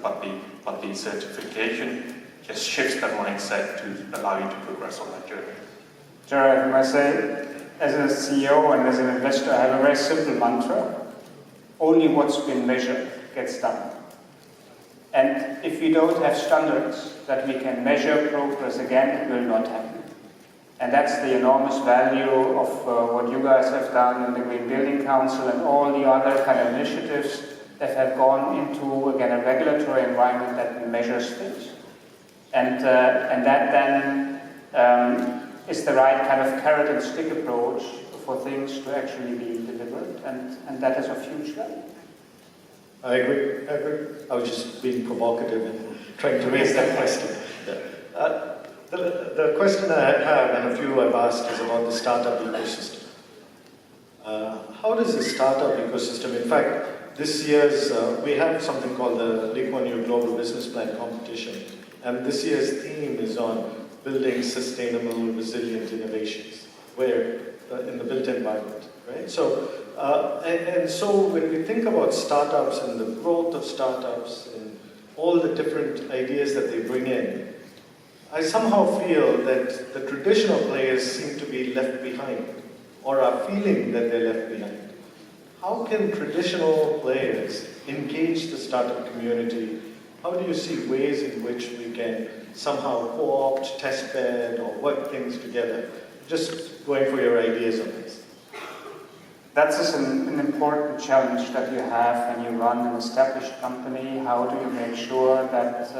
but the certification just shifts the mindset to allow you to progress on that journey. Jared, I must say, as a CEO and as an investor, I have a very simple mantra. Only what's been measured gets done. And if we don't have standards that we can measure progress again, it will not happen. And that's the enormous value of what you guys have done in the Green Building Council and all the other kind of initiatives that have gone into, again, a regulatory environment that measures things. And that then is the right kind of carrot and stick approach for things to actually be delivered, and that is of huge value. I agree. I was just being provocative and trying to raise that question. Yeah. The question I have, and a few I've asked, is about the startup ecosystem. How does the startup ecosystem, in fact, this year's, we have something called the Lee Kuan Yew Global Business Plan Competition, and this year's theme is on building sustainable, resilient innovations, where in the built environment, right? So, and so when we think about startups and the growth of startups and all the different ideas that they bring in, I somehow feel that the traditional players seem to be left behind, or are feeling that they're left behind. How can traditional players engage the startup community? How do you see ways in which we can somehow co-opt, test bed, or work things together? Just going for your ideas on this. That's an important challenge that you have when you run an established company. How do you make sure that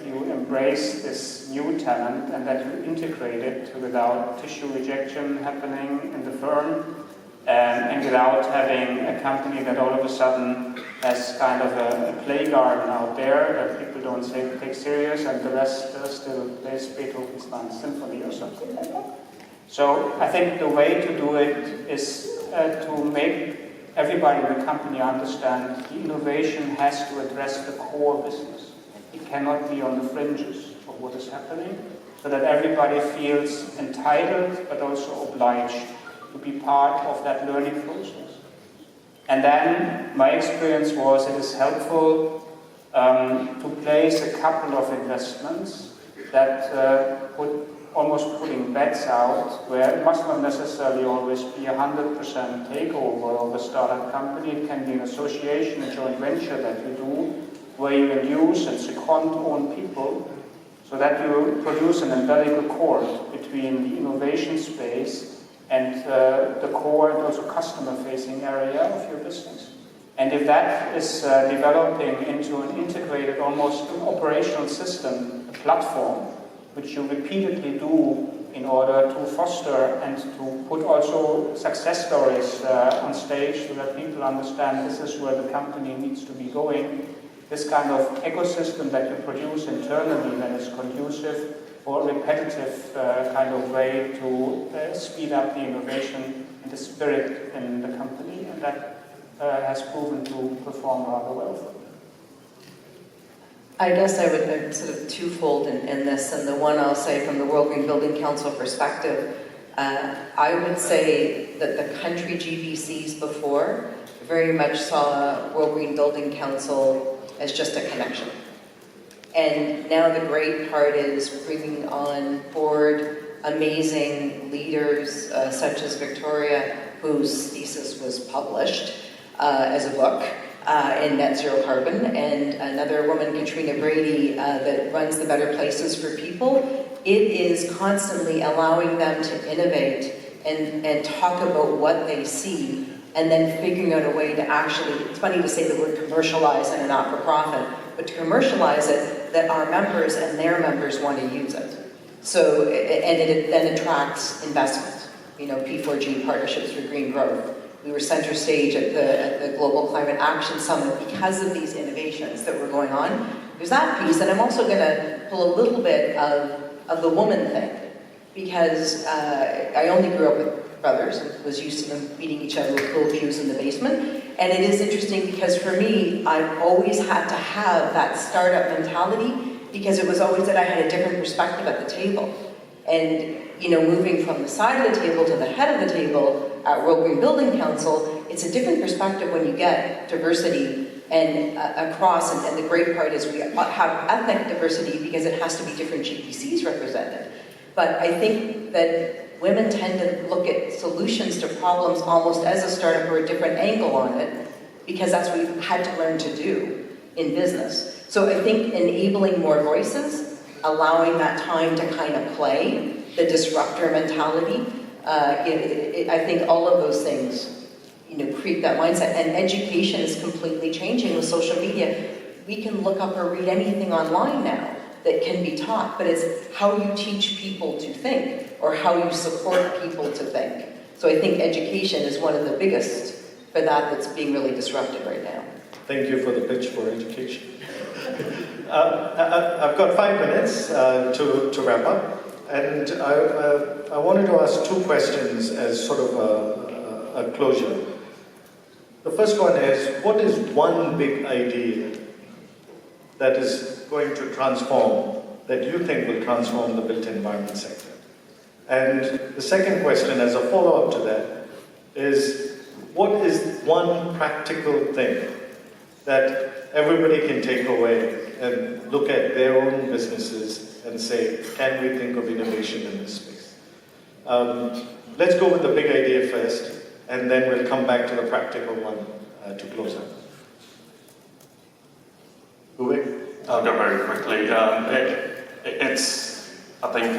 you embrace this new talent and that you integrate it without tissue rejection happening in the firm and without having a company that all of a sudden has kind of a play garden out there that people don't take serious and the rest still plays Beethoven's Ninth Symphony or something like that. So I think the way to do it is to make everybody in the company understand the innovation has to address the core business. It cannot be on the fringes of what is happening, so that everybody feels entitled but also obliged to be part of that learning process. And then my experience was it is helpful to place a couple of investments that almost putting bets out where it must not necessarily always be 100% takeover of a startup company. It can be an association, a joint venture that you do, where you induce and second own people so that you produce an umbilical cord between the innovation space and the core and also customer-facing area of your business. And if that is developing into an integrated, almost an operational system, a platform, which you repeatedly do in order to foster and to put also success stories on stage so that people understand this is where the company needs to be going. This kind of ecosystem that you produce internally that is conducive for a repetitive kind of way to speed up the innovation and the spirit in the company, and that has proven to perform rather well for you. I guess I would sort of twofold in this, and the one I'll say from the World Green Building Council perspective, I would say that the country GBCs before very much saw World Green Building Council as just a connection. And now the great part is bringing on board amazing leaders such as Victoria, whose thesis was published as a book, in Net Zero Carbon, and another woman, Katrina Brady, that runs the Better Places for People. It is constantly allowing them to innovate and talk about what they see, and then figuring out a way to actually, it's funny to say the word commercialize in a not-for-profit, but to commercialize it that our members and their members want to use it. So, and it then attracts investment. You know, P4G, Partnerships for Green Growth. We were center stage at the Global Climate Action Summit because of these innovations that were going on. There's that piece, and I'm also going to pull a little bit of the woman thing, because I only grew up with brothers and was used to them beating each other with pool cues in the basement. And it is interesting because for me, I've always had to have that startup mentality because it was always that I had a different perspective at the table. And, you know, moving from the side of the table to the head of the table at World Green Building Council, it's a different perspective when you get diversity and across, and the great part is we have ethnic diversity because it has to be different GPCs represented. But I think that women tend to look at solutions to problems almost as a startup or a different angle on it, because that's what we've had to learn to do in business. So I think enabling more voices, allowing that time to kind of play, the disruptor mentality, I think all of those things, create that mindset. And education is completely changing with social media. We can look up or read anything online now that can be taught, but it's how you teach people to think or how you support people to think. So I think education is one of the biggest for that's being really disrupted right now. Thank you for the pitch for education. I've got 5 minutes to wrap up, and I wanted to ask 2 questions as sort of a closure. The first one is, what is one big idea that is going to transform, that you think will transform the built environment sector? And the second question, as a follow-up to that, is what is one practical thing that everybody can take away and look at their own businesses and say, can we think of innovation in this space? Let's go with the big idea first, and then we'll come back to the practical one to close out. I'll go very quickly. I think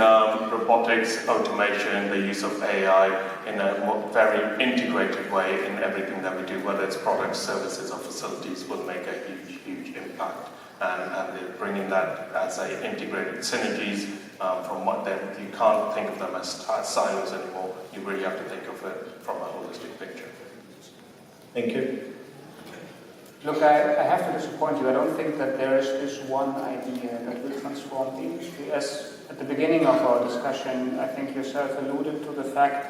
robotics, automation, the use of AI in a very integrated way in everything that we do, whether it's products, services, or facilities, will make a huge, huge impact. And bringing that as a integrated synergies from what you can't think of them as silos anymore. You really have to think of it from a holistic picture. Thank you. Look, I have to disappoint you. I don't think that there is this one idea that will transform the industry. As at the beginning of our discussion, I think yourself alluded to the fact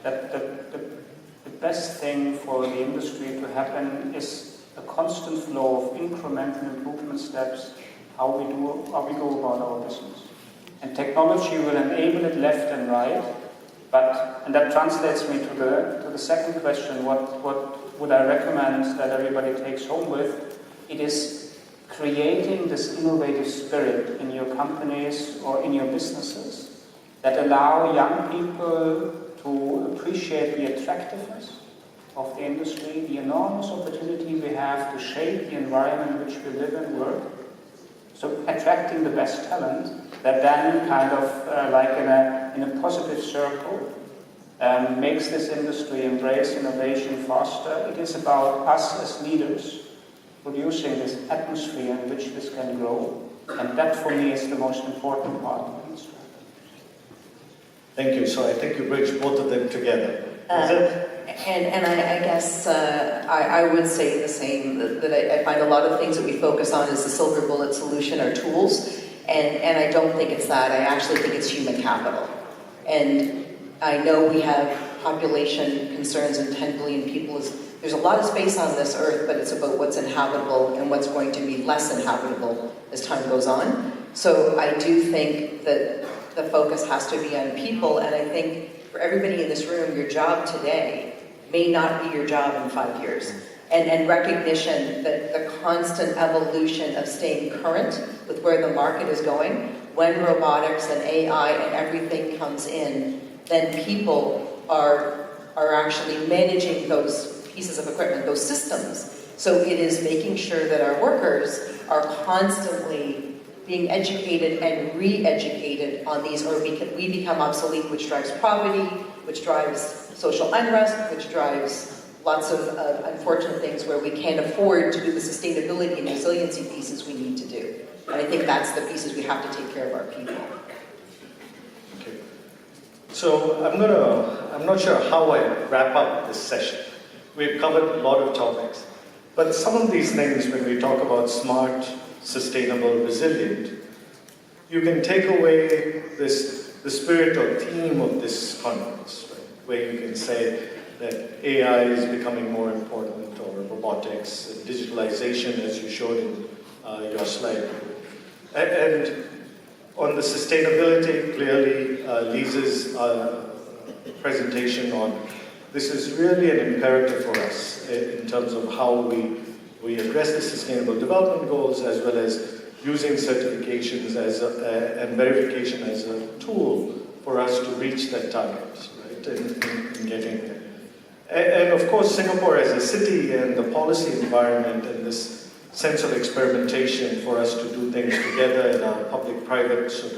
that the best thing for the industry to happen is a constant flow of incremental improvement steps, how we go about our business. And technology will enable it left and right, and that translates me to the second question, what would I recommend that everybody takes home with? It is creating this innovative spirit in your companies or in your businesses that allow young people to appreciate the attractiveness of the industry, the enormous opportunity we have to shape the environment in which we live and work. So attracting the best talent that then kind of like in a positive circle makes this industry embrace innovation faster. It is about us as leaders producing this atmosphere in which this can grow. And that for me is the most important part of the industry. Thank you. So I think you bridged both of them together. And I guess I would say the same, that I find a lot of things that we focus on as the silver bullet solution are tools, and I don't think it's that. I actually think it's human capital. And I know we have population concerns and 10 billion people. There's a lot of space on this earth, but it's about what's inhabitable and what's going to be less inhabitable as time goes on. So I do think that the focus has to be on people, and I think for everybody in this room, your job today may not be your job in 5 years. And recognition that the constant evolution of staying current with where the market is going, when robotics and AI and everything comes in, then people are actually managing those pieces of equipment, those systems. So it is making sure that our workers are constantly being educated and re-educated on these, or we become obsolete, which drives poverty, which drives social unrest, which drives lots of unfortunate things where we can't afford to do the sustainability and resiliency pieces we need to do. And I think that's the pieces we have to take care of our people. Okay. So I'm not sure how I wrap up this session. We've covered a lot of topics, but some of these things, when we talk about smart, sustainable, resilient, you can take away the spirit or theme of this conference, right? Where you can say that AI is becoming more important, or robotics, digitalization, as you showed in your slide. And on the sustainability, clearly, Lisa's presentation on this is really an imperative for us in terms of how we we address the Sustainable Development Goals as well as using certifications and verification as a tool for us to reach that target, right, in getting there. And of course, Singapore as a city and the policy environment and this sense of experimentation for us to do things together in our public-private sort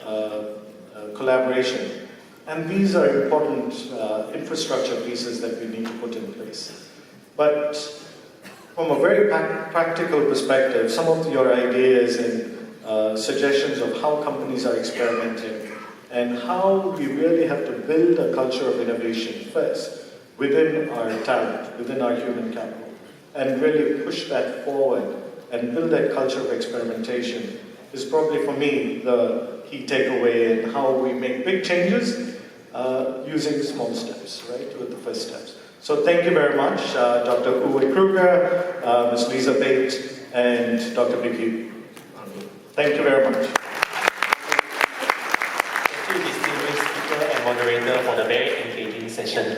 of collaboration. And these are important infrastructure pieces that we need to put in place. But from a very practical perspective, some of your ideas and suggestions of how companies are experimenting and how we really have to build a culture of innovation first within our talent, within our human capital, and really push that forward and build that culture of experimentation is probably for me the key takeaway in how we make big changes using small steps, right, with the first steps. So thank you very much, Dr. Uwe Kruger, Ms. Lisa Bate, and Dr. Vicky. Thank you very much. Thank you, distinguished speaker and moderator, for the very engaging session.